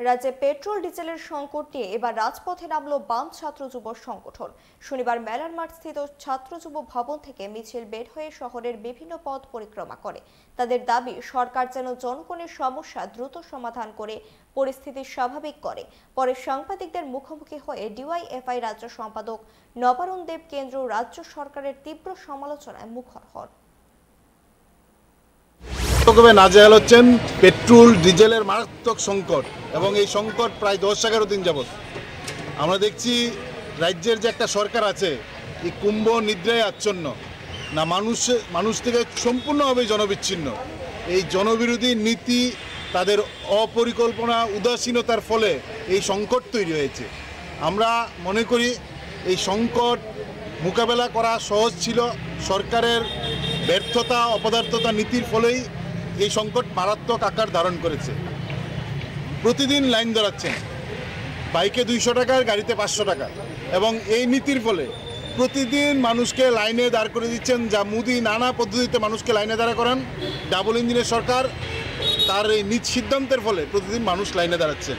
রাজ্যে পেট্রোল ডিজেলের সংকট নিয়ে এবার রাজপথে নামল বাম ছাত্র যুব সংগঠন। শনিবার মেলার মাঠ স্থিত ছাত্র যুব ভবন থেকে মিছিল বের হয়ে শহরের বিভিন্ন পথ পরিক্রমা করে। তাদের দাবি, সরকার যেন জনগণের সমস্যা দ্রুত সমাধান করে পরিস্থিতি স্বাভাবিক করে। পরে সাংবাদিকদের মুখোমুখি হয়ে ডিওয়াইএফআই রাজ্য সম্পাদক নবারুণ দেব কেন্দ্র রাজ্য সরকারের তীব্র সমালোচনায় মুখর হন। নাজেহাল হচ্ছেন পেট্রোল ডিজেলের মারাত্মক সংকট, এবং এই সংকট প্রায় 10-11 দিন যাবৎ। আমরা দেখছি রাজ্যের যে একটা সরকার আছে, এই কুম্ভ নিদ্রায় আচ্ছন্ন, না মানুষ থেকে সম্পূর্ণভাবে জনবিচ্ছিন্ন। এই জনবিরোধী নীতি, তাদের অপরিকল্পনা, উদাসীনতার ফলে এই সংকট তৈরি হয়েছে। আমরা মনে করি এই সংকট মোকাবেলা করা সহজ ছিল, সরকারের ব্যর্থতা, অপদার্থতা নীতির ফলেই এই সংকট মারাত্মক আকার ধারণ করেছে। প্রতিদিন লাইন ধরাচ্ছেন, বাইকে 200 টাকা, গাড়িতে 500 টাকা, এবং এই নীতির ফলে প্রতিদিন মানুষকে লাইনে দাঁড় করে দিচ্ছেন। যা মোদি নানা পদ্ধতিতে মানুষকে লাইনে দাঁড়া করান, ডাবল ইঞ্জিনের সরকার তার এই নিজ সিদ্ধান্তের ফলে প্রতিদিন মানুষ লাইনে দাঁড়াচ্ছেন।